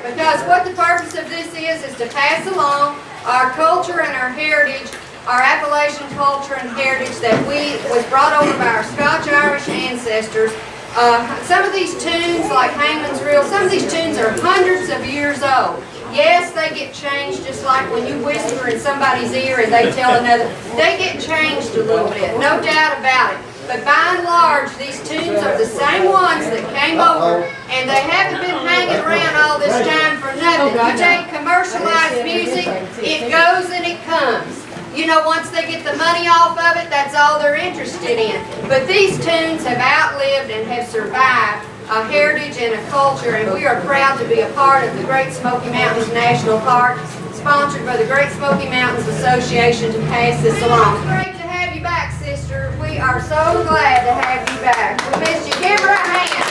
because what the purpose of this is to pass along our culture and our heritage, our Appalachian culture and heritage that was brought over by our Scotch-Irish ancestors. Some of these tunes, like Hangman's Reel, some of these tunes are hundreds of years old. Yes, they get changed, just like when you whisper in somebody's ear and they tell another. They get changed a little bit, no doubt about it. But by and large, these tunes are the same ones that came over, and they haven't been hanging around all this time for nothing. You take commercialized music, it goes and it comes. You know, once they get the money off of it, that's all they're interested in. But these tunes have outlived and have survived a heritage and a culture, and we are proud to be a part of the Great Smoky Mountains National Park, sponsored by the Great Smoky Mountains Association to pass this along. It's great to have you back, sister. We are so glad to have you back. We missed you. Give her a hand.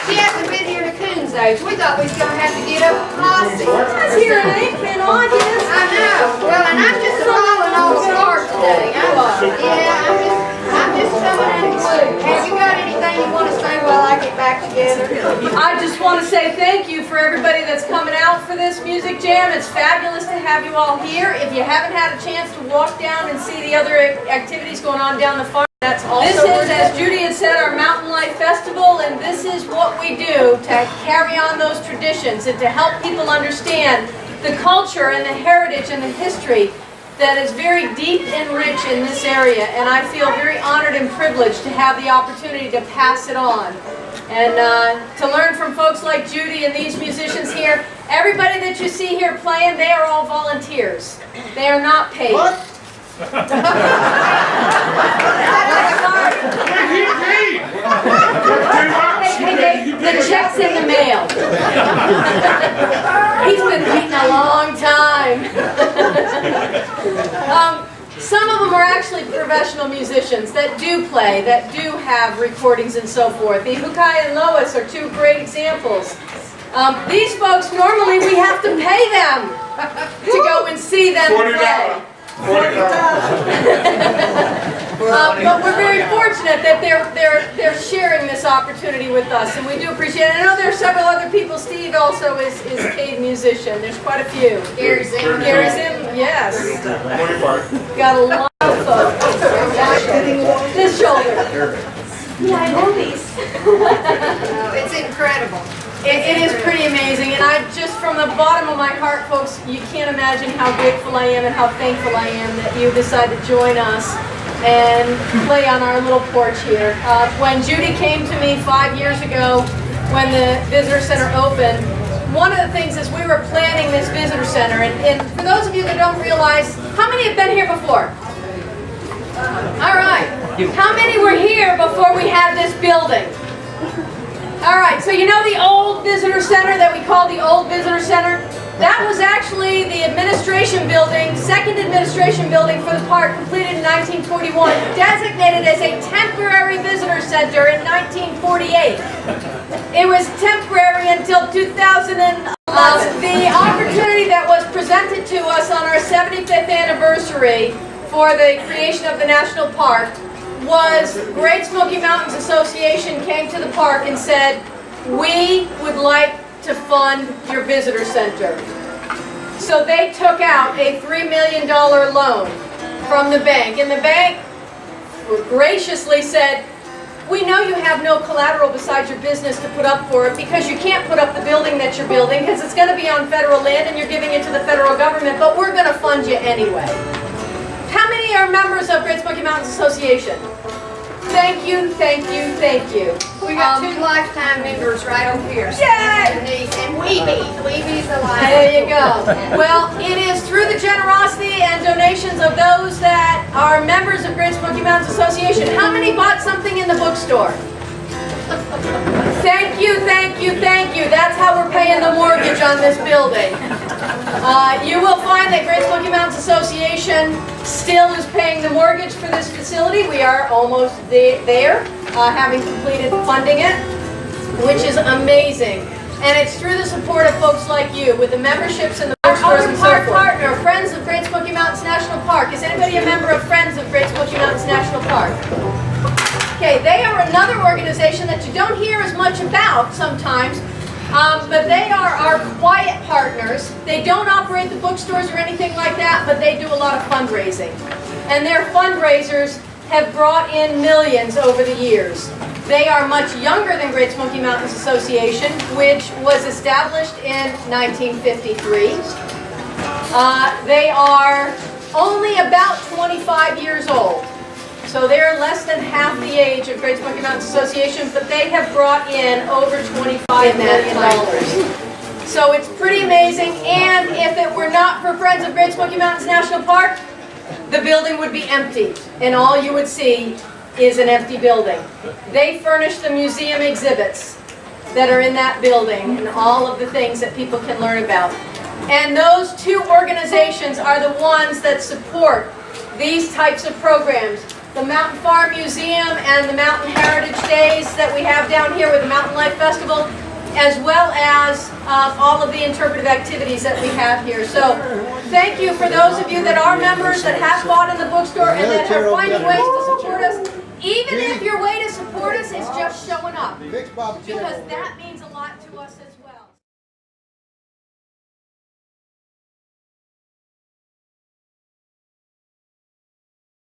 She hasn't been here to Coon's age. We thought we was going to have to get up a posse. I was here in April, August. I know. Well, and I'm just following all the stars today. I'm just coming in the blue. Have you got anything you want to say while I get back together? I just want to say thank you for everybody that's coming out for this music jam. It's fabulous to have you all here. If you haven't had a chance to walk down and see the other activities going on down the farm, that's also this is, as Judy had said, our Mountain Life Festival, and this is what we do to carry on those traditions and to help people understand the culture and the heritage and the history that is very deep and rich in this area, and I feel very honored and privileged to have the opportunity to pass it on. And to learn from folks like Judy and these musicians here. Everybody that you see here playing, they are all volunteers. They are not paid. What? The check's in the mail. He's been waiting a long time. Some of them are actually professional musicians that do play, that do have recordings and so forth. The Hukai and Lois are two great examples. These folks, normally we have to pay them to go and see them play. But we're very fortunate that they're sharing this opportunity with us, and we do appreciate it. I know there are several other people. Steve also is a paid musician. There's quite a few. Gary Zim. Gary Zim, yes. Got a lot of folks. This shoulder. Yeah, I know these. It's incredible. It is pretty amazing, and I just, from the bottom of my heart, folks, you can't imagine how grateful I am and how thankful I am that you decided to join us and play on our little porch here. When Judy came to me 5 years ago, when the visitor center opened, one of the things is we were planning this visitor center, and for those of you that don't realize, how many have been here before? All right. How many were here before we had this building? All right, so you know the old visitor center that we call the old visitor center? That was actually the administration building, second administration building for the park, completed in 1941, designated as a temporary visitor center in 1948. It was temporary until 2011. The opportunity that was presented to us on our 75th anniversary for the creation of the national park was Great Smoky Mountains Association came to the park and said, we would like to fund your visitor center. So they took out a $3 million loan from the bank, and the bank graciously said, we know you have no collateral besides your business to put up for it because you can't put up the building that you're building because it's going to be on federal land and you're giving it to the federal government, but we're going to fund you anyway. How many are members of Great Smoky Mountains Association? Thank you, thank you, thank you. We got 2 lifetime members right over here. Yay! And Weeby's a lifetime. There you go. Well, it is through the generosity and donations of those that are members of Great Smoky Mountains Association. How many bought something in the bookstore? Thank you, thank you, thank you. That's how we're paying the mortgage on this building. You will find that Great Smoky Mountains Association still is paying the mortgage for this facility. We are almost there, having completed funding it, which is amazing. And it's through the support of folks like you, with the memberships and the bookstores and so forth. Our partner, Friends of Great Smoky Mountains National Park. Is anybody a member of Friends of Great Smoky Mountains National Park? Okay, they are another organization organization that you don't hear as much about sometimes, but they are our quiet partners. They don't operate the bookstores or anything like that, but they do a lot of fundraising. And their fundraisers have brought in millions over the years. They are much younger than Great Smoky Mountains Association, which was established in 1953. They are only about 25 years old. So they're less than half the age of Great Smoky Mountains Association, but they have brought in over $25 million. So it's pretty amazing, and if it were not for Friends of Great Smoky Mountains National Park, the building would be empty, and all you would see is an empty building. They furnish the museum exhibits that are in that building and all of the things that people can learn about. And those two organizations are the ones that support these types of programs. The Mountain Farm Museum and the Mountain Heritage Days that we have down here with the Mountain Life Festival, as well as all of the interpretive activities that we have here. So thank you for those of you that are members, that have bought in the bookstore, and that are finding ways to support us. Even if your way to support us is just showing up, because that means a lot to us as well.